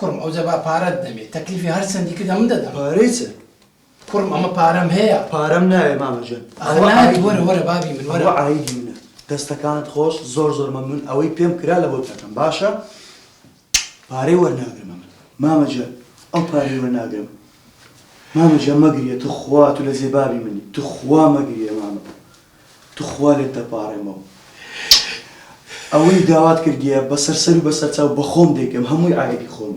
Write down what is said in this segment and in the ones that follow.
کوڕم ئەو جەبا پارەت دەمێت تەکلیفی هەر چەندی کردە من دەدەم پارەیچە کوڕم ئەمە پارەم هەیە پارەم نایە مامەجان ئەخنات وەرە بابی من وەرە ئایدی منە دەستەکانت خۆش زۆر مەمنون ئەوەی پێم کرا لە بۆ تەکەم باشە پارەی وەرناگرمە من مامەجان ئەو پارەی وەرناگرم مامەجان مەگریە تو خوا تو لە زێبابی منی تو خوا مەگریە مامە تو خوا لێت دەپارێمەوە ئەوەی داوات کردیە بەسەر سەر و بەسەر چاو بە خۆم دەیکەم هەمووی ئایدی خۆم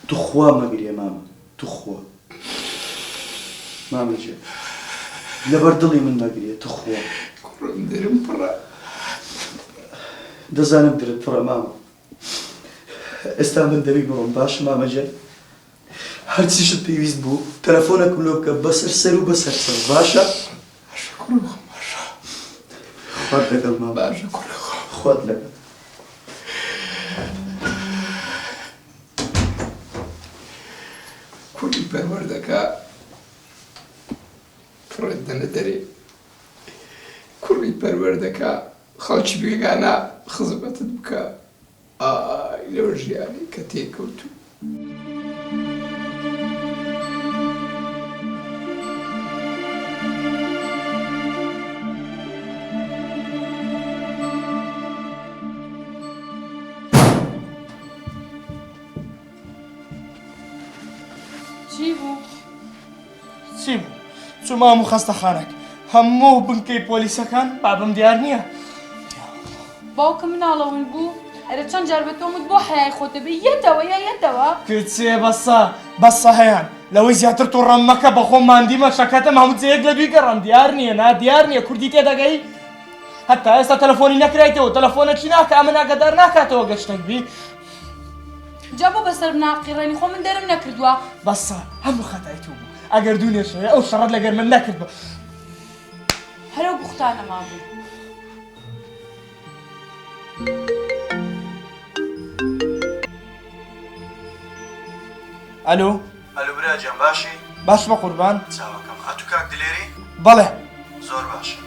تو خوا مەگریە مامە تو خوا مامەجان لەبەر دڵی من مەگریە تو خوا کوڕم دەرم پڕە دەزانم درت پڕە مامە ئێستا من دەبی بڕۆم باش مامەجان هەرچیشت پێویست بوو تەلەفۆنەکم لۆ بکە بەسەر سەر و بەسەر چاو باشە خوات لەگەڵ مامە باشە کوڕە خوات لەگەڵ کوڕی پەروەردەکە پڕێت دەنە دەرێ کوڕی پەروەردەکە خەڵکی بێگانە خزمەتت بکە ئای لەو ژیانی کە تێکەوتوو چی بوو؟ چوومام و خەستەخانەک هەموو بنکەی پۆلیسەکان بابم دیار نییە باوکم مناڵەوەی بوو ئەرە چەند جار بە تۆمت بۆ حیای خۆتە بێ یەتەوە یا یەتەوە کچێ بەسە هەیان لەوەی زیاتر تۆ ڕەم مەکە بە خۆم ماندیمە شەکەتم هەموو جەیەک لە دوی گەڕام دیار نییە نا دیار نییە کوردی تێدەگەی هەتا ئێستا تەلەفۆنی نەکرایتەوە تەلەفۆنەکی ناکە ئەمە ناگەدار ناکاتەوە گەشتێک بی جا بۆ بەسەر ناقیڕێنی خۆ من دەرم نەکردووە بەسە هەموو خەتای تو بوو ئەگەر دوو نێشەیە ئەو شەڕەت لەگەر من نەکرد بە هەرەو بوختانە مابوو ئەلۆ ئەلو براجان باشی باش بە قوربان چاوەکەم ئەتو کاک دلێری بەڵێ زۆر باشە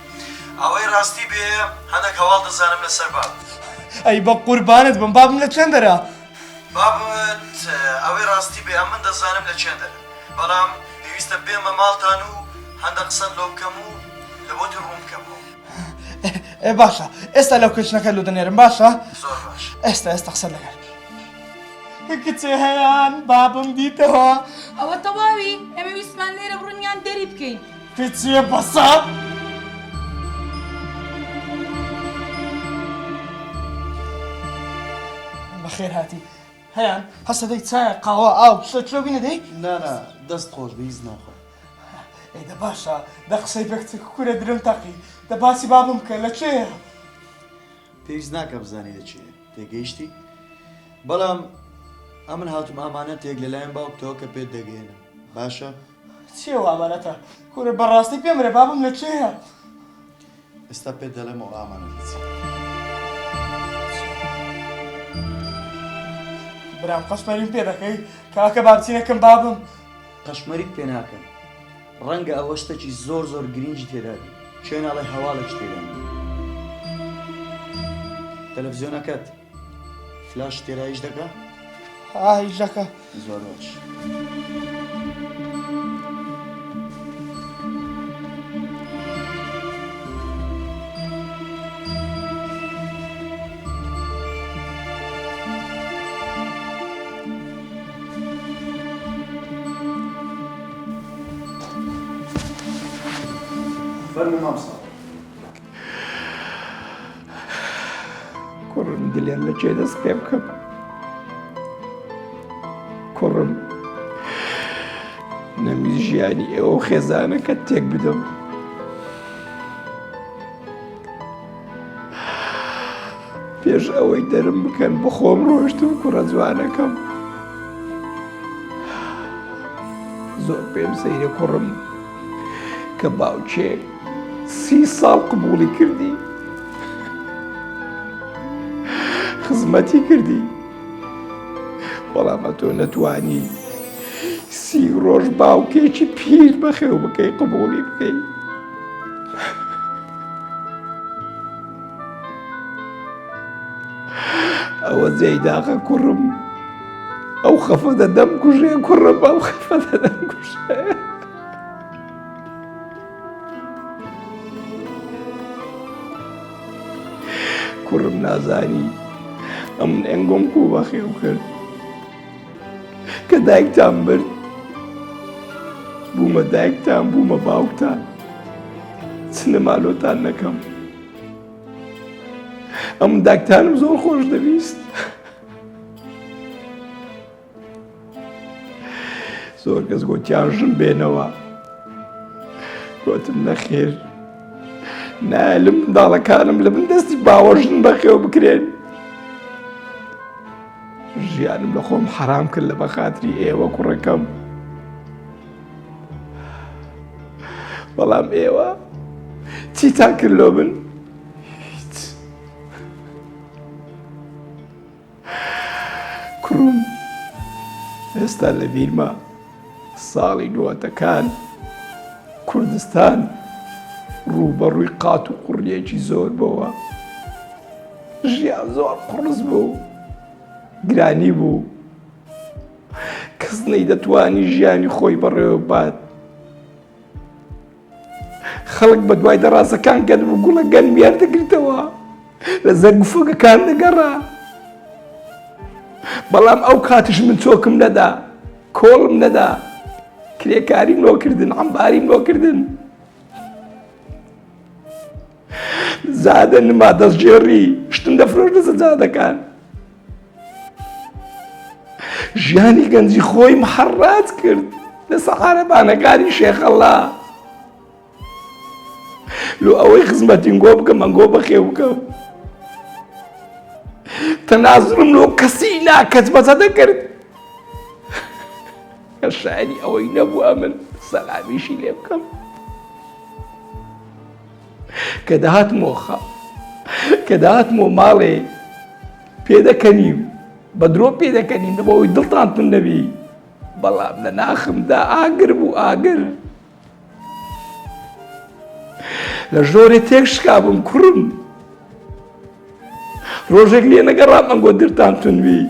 ئەوەی ڕاستی بێ هەندێک هەواڵ دەزانم لەسەر باب ئەی بە قوربانت بم بابم لە چەندەرە بابت ئەوەی ڕاستی بێ ئەم من دەزانم لە چێندەرە بەڵام پێویستە بێمە ماڵتان و هەندێک قسەت لۆ بکەم و لە بۆتی ڕوون بکەمەوە باشە ئێستا لەو کچنەکە لۆ دەنێرم باشە زۆر باش ئێستا قسە لەگەر کچێ هەیان بابم دیتەوە ئەوە تەواوی ئەمە ویسمان لێرە بڕونیان دەری بکەین کچێ بەسە بەخێر هاتی هەیان هەستەدەی چایە قاوە ئاو شتە چۆ بینە دەی نانا دەست خۆش بەهیچ ناخۆ ئەیدە باشە دە قسەی بەکچێک کورە درم تەقی دە باسی بابم بکە لە چێە پێویست ناکە بزانێ لە چێ تێگەیشتی بەڵام ئەمن هاتووم ئامانەت تێک لەلایەن باوکتەوە کە پێت دەگەێنم باشە چیە ئامانەتە کورە بەڕاستی پێمرە بابم لە چێە ئێستا پێت دەڵێمەوە ئامانەت چی برام قەشمەریم پێ دەکەی کاکە بابچینەکەم بابم قەشمەریت پێ ناکەم ڕەنگە ئەوە شتێکی زۆر گرنگی تێدابی شوێن ئاڵێ هەواڵێک تێدان تەلەڤیزیۆنەکەت فلاش تێرایش دەکا ئاهی ژەکە زۆر باش فەرموو مامسا کوڕم دلێن لە کێ دەست پێ بکەم کوڕم نەمی ژیانی ئێوە خێزانەکە تێک بدەم پێش ئەوەی دەرم بکەن بخۆم ڕۆشتم کوڕە جوانەکەم زۆر پێم سەیرە کوڕم کە باوکێک 30 ساڵ قبوڵی کردی خزمەتی کردی بەڵام تۆ نەتوانی 30 ڕۆژ باوکێکی پیر بەخێو بکەی قبوڵی بکەی ئەوە جێیداغە کوڕم ئەو خەفە دەدەم کوژێ کوڕم ئەو خەفە دەدەم کوژێ کوڕم نازانی ئەم ئەنگۆم کو بەخێو کرد کە دایکتان مرد بوومە دایکتان بوومە باوکتان چنە مالۆتان نەکەم ئەم دایکتانم زۆر خۆش دەویست زۆر کەس گوتیان ژن بێنەوە گوتم نەخێر نایە لە منداڵەکانم لە من دەستی باوە ژن بەخێو بکرێن ژیانم لە خۆم حرام کرد لە بەخاتری ئێوە کوڕەکەم بەڵام ئێوە چیتان کرد لۆ من هیچ کوڕم ئێستا لە بیرمە ساڵی نوەتەکان کوردستان ڕوبەڕووی قات و قوڕیەکی زۆر بووە ژیان زۆر قڕز بوو گرانی بوو کەس نەیدەتوانی ژیانی خۆی بەڕێوە بات خەڵک بە دوای دەڕازەکان گەن بوو گوڵە گەنمیان دەگرتەوە لە زەرگفۆگەکان دەگەڕا بەڵام ئەو کاتش من چۆکم نەدا کۆڵم نەدا کرێکاریم لۆکردن عەمباریم لۆکردن زادە نما دەستگێڕی شتم دەفرۆشتە سەجادەکان ژیانی گەنجی خۆی محەڕات کرد لە سەحارەبانەکانی شێخەڵا لۆ ئەوەی خزمەتینگۆ بکەم ئەنگۆ بەخێو بکەم تەنازڵم لۆ کەسی ناکەس بەزە دەکرد کە شایەنی ئەوەی نەبووە من سەلامیشی لێ بکەم کە دەهاتمەوە ماڵێ پێدەکەنیم بە درۆ پێدەکەنیم لەبەوەی دڵتان تون نەبی بەڵام لە ناخمدا ئاگر بوو ئاگر لە ژۆرێ تێک شکابم کوڕم ڕۆژێک لێ نەگەڕام ئەنگۆ دڵتان تونبی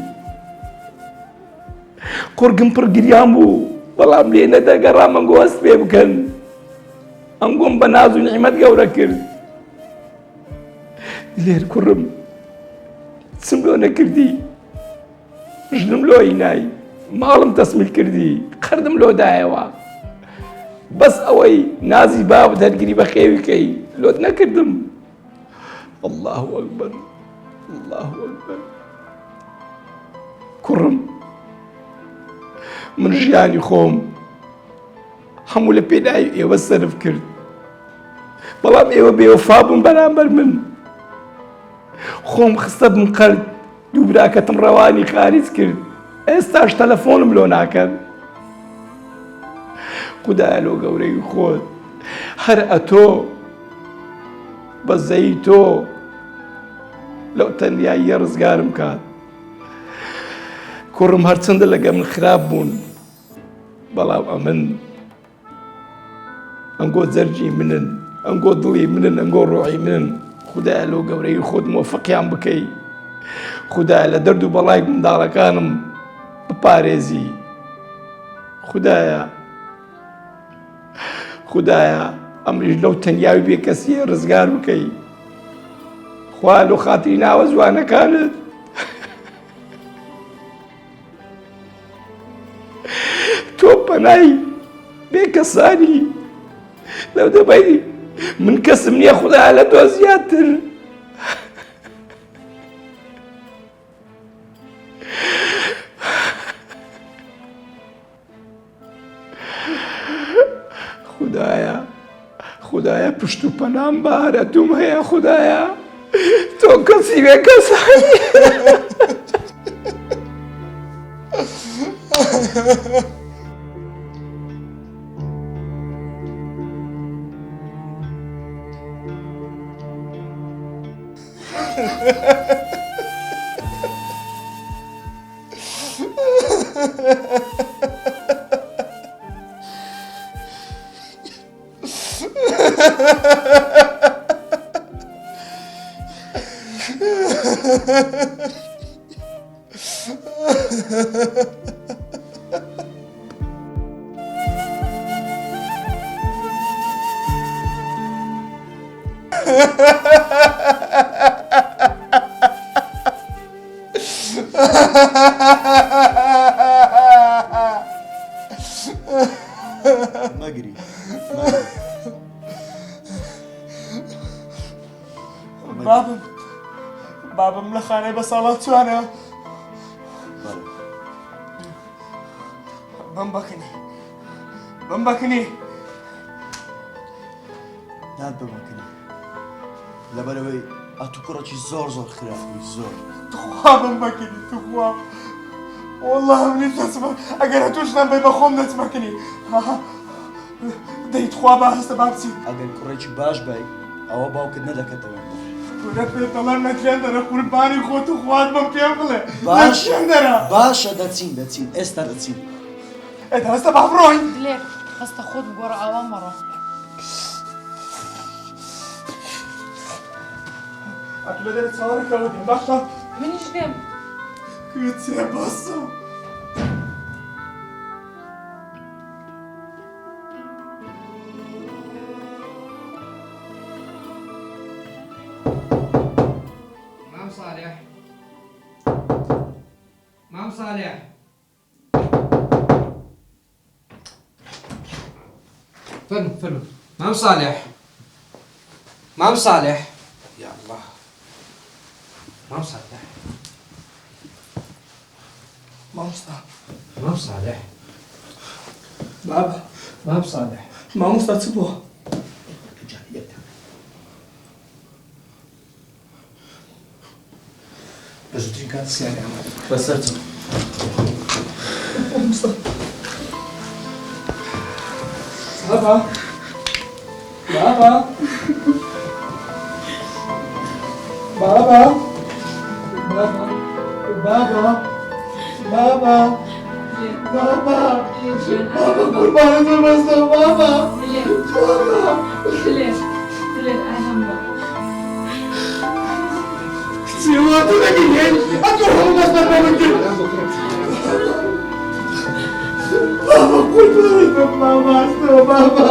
قورگم پڕ گریان بوو بەڵام لێ نەدەگەڕام ئەنگۆ هەست پێ بکەن ئەنگۆم بە ناز و نیعمەت گەورە کرد لێر کوڕم چم لۆ نەکردی ژنم لۆی نای ماڵم تەسمیل کردی قەردم لۆدایەوە بەس ئەوەی نازی بابت هەرگری بە خێویکەی لۆت نەکردم الله ئەکبەر الله ئەکبەر کوڕم من ژیانی خۆم هەموو لە پێناوی ئێوە سەرف کرد بەڵام ئێوە بێوەفا بوون بەرامبەر من خۆم خستە بم قەرد دوو براکەتم ڕەوانی خارج کرد ئێستاش تەلەفۆنم لۆ ناکەن خودایە لۆ گەورەی خۆت هەر ئەتۆ بەزەی تۆ لەو تەنیاییە ڕزگارم کات کوڕم هەرچەندە لەگە من خراپ بوون بەڵام ئەمن ئەنگۆ جەرجی منن ئەنگۆ دڵی منن ئەنگۆ ڕۆحی منن خودایە لۆ گەورەی خۆت مۆفەقیان بکەی خودایە لە دەرد و بەڵای منداڵەکانم بپارێزی خودایە ئەمریش لەو تەنیاوی بێ کەسیە ڕزگار بکەی خوا لۆ خاتری ناوە جوانەکانت تۆ پەنای بێ کەسانی لەو دەبەی من کەسم نییە خودایە لە تۆ زیاتر خودایە پشت و پەنام بارە دوم هەیە خودایە تۆ کەسی بێ کەسانی Ha ha ha. مەگری بابم لە خانەی بە ساڵات چوانەوە بم بەکنی نات بمەکنی لەبەرەوەی ئەتو کوڕێکی زۆر خراپی زۆر تخوا بم بەکنی تخوا والله منی دەچمە ئەگەر توشنم بێ بە خۆم دەچمەکنی دەی تخوا با هەستە با بچین ئەگەر کوڕێکی باش بای ئەوە باوکت نەدەکەتەوە پورە پێتەڵەر نەکرێن دەرە قوربانی خۆت و خوات بم پێ بڵێ باشە دەچین ئێستا دەچین ئێتا هەستە با بڕۆین لێک هەستە خۆت بگۆڕە ئاوان مەڕۆ ئەتو لە دەرە چاوەڕێکەوە دێن باشە منیش دێم کچێ بەسە مام صالح فرن مام صالح يا الله مام صالح مام صالح بابا مام صالح مامۆستا چ بووە بەزووترین کات سیاری ئەمە بەسەرچە بابا بابا بابا بابا بابا بابا بابا قربانت بەستە بابا چیوە تو نەگیرێن ئەتۆ هەڵ بەستە بە من کرد بابا قربانت بە بابا هەستەوە بابا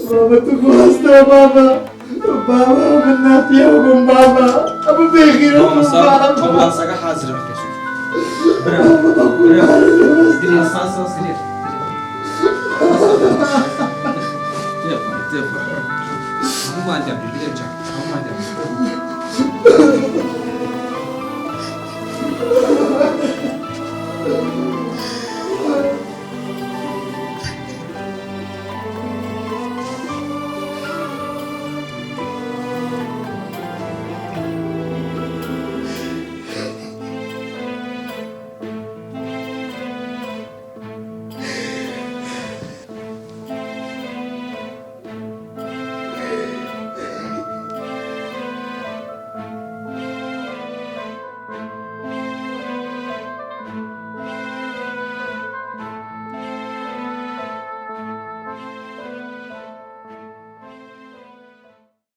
بابا تو هەستەوە بابا بابا من ناپیاو بم بابا ئەمە بێخیرە ئەمبولانسەکە حازرە بکەسن هەمومان دەبی بێجا هەمومان دەبی